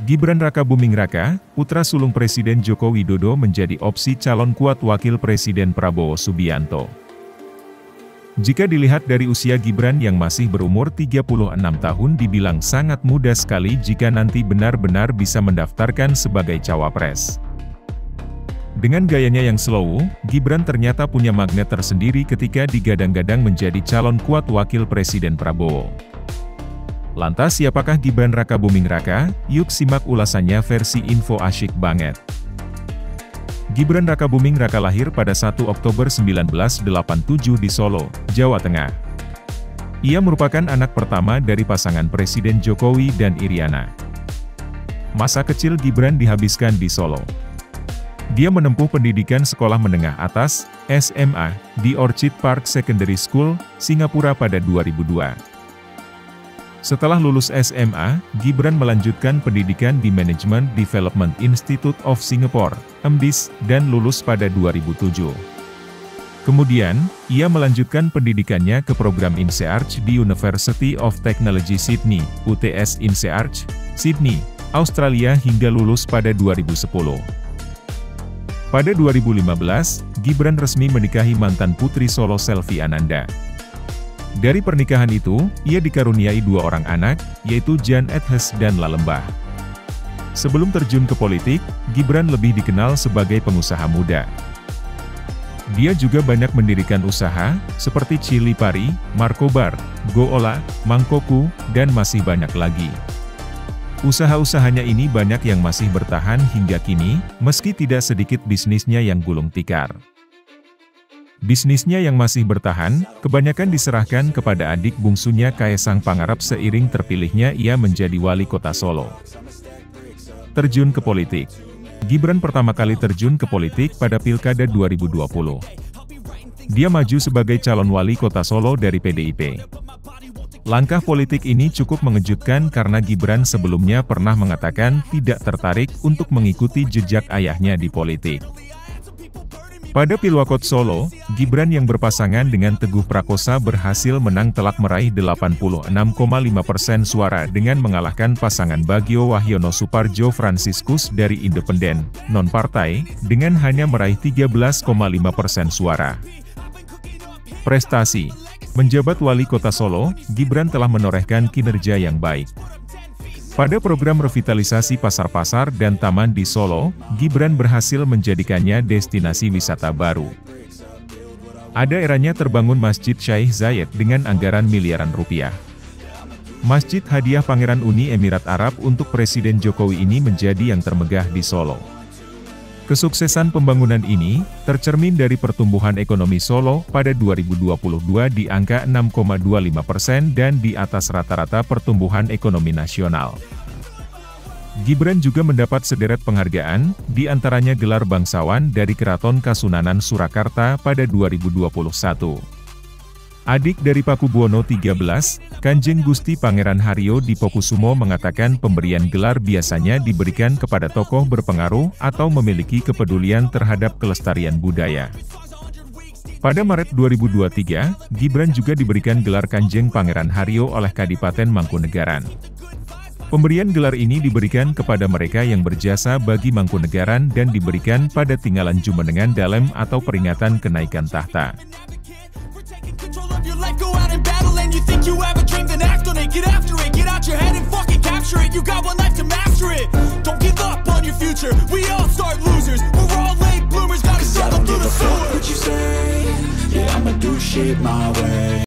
Gibran Rakabuming Raka, putra sulung Presiden Joko Widodo menjadi opsi calon kuat Wakil Presiden Prabowo Subianto. Jika dilihat dari usia Gibran yang masih berumur 36 tahun dibilang sangat muda sekali jika nanti benar-benar bisa mendaftarkan sebagai cawapres. Dengan gayanya yang slow, Gibran ternyata punya magnet tersendiri ketika digadang-gadang menjadi calon kuat Wakil Presiden Prabowo. Lantas siapakah Gibran Rakabuming Raka? Yuk simak ulasannya versi Info Asyik Banget. Gibran Rakabuming Raka lahir pada 1 Oktober 1987 di Solo, Jawa Tengah. Ia merupakan anak pertama dari pasangan Presiden Jokowi dan Iriana. Masa kecil Gibran dihabiskan di Solo. Dia menempuh pendidikan sekolah menengah atas, SMA, di Orchid Park Secondary School, Singapura pada 2002. Setelah lulus SMA, Gibran melanjutkan pendidikan di Management Development Institute of Singapore, MDIS, dan lulus pada 2007. Kemudian, ia melanjutkan pendidikannya ke program INSEADH di University of Technology Sydney, UTS INSEADH, Sydney, Australia hingga lulus pada 2010. Pada 2015, Gibran resmi menikahi mantan putri Solo Selvi Ananda. Dari pernikahan itu, ia dikaruniai 2 orang anak, yaitu Jan Edhes dan Lalembah. Sebelum terjun ke politik, Gibran lebih dikenal sebagai pengusaha muda. Dia juga banyak mendirikan usaha, seperti Chili Pari, Markobar, Goola, Mangkoku, dan masih banyak lagi. Usaha-usahanya ini banyak yang masih bertahan hingga kini, meski tidak sedikit bisnisnya yang gulung tikar. Bisnisnya yang masih bertahan, kebanyakan diserahkan kepada adik bungsunya Kaesang Pangarep seiring terpilihnya ia menjadi wali kota Solo. Terjun ke politik. Gibran pertama kali terjun ke politik pada Pilkada 2020. Dia maju sebagai calon wali kota Solo dari PDIP. Langkah politik ini cukup mengejutkan karena Gibran sebelumnya pernah mengatakan tidak tertarik untuk mengikuti jejak ayahnya di politik. Pada Pilwakot Solo, Gibran yang berpasangan dengan Teguh Prakosa berhasil menang telak meraih 86,5% suara dengan mengalahkan pasangan Bagio Wahyono Suparjo Franciscus dari Independen, non-partai, dengan hanya meraih 13,5% suara. Prestasi. Menjabat wali kota Solo, Gibran telah menorehkan kinerja yang baik. Pada program revitalisasi pasar-pasar dan taman di Solo, Gibran berhasil menjadikannya destinasi wisata baru. Ada eranya terbangun Masjid Syekh Zayed dengan anggaran miliaran rupiah. Masjid hadiah Pangeran Uni Emirat Arab untuk Presiden Jokowi ini menjadi yang termegah di Solo. Kesuksesan pembangunan ini, tercermin dari pertumbuhan ekonomi Solo pada 2022 di angka 6,25% dan di atas rata-rata pertumbuhan ekonomi nasional. Gibran juga mendapat sederet penghargaan, di antaranya gelar bangsawan dari Keraton Kasunanan Surakarta pada 2021. Adik dari Pakubuwono XIII, Kanjeng Gusti Pangeran Haryo Dipokusumo mengatakan pemberian gelar biasanya diberikan kepada tokoh berpengaruh atau memiliki kepedulian terhadap kelestarian budaya. Pada Maret 2023, Gibran juga diberikan gelar Kanjeng Pangeran Haryo oleh Kadipaten Mangkunegaran. Pemberian gelar ini diberikan kepada mereka yang berjasa bagi Mangkunegaran dan diberikan pada Tinggalan Jumenengan Dalem atau peringatan kenaikan tahta. Go out and battle and you think you have a dream, then act on it. Get after it, get out your head and fucking capture it. You got one life to master it. Don't give up on your future. We all start losers. We're all late bloomers, gotta struggle through the sewer. What you say? Yeah, I'ma do shit my way.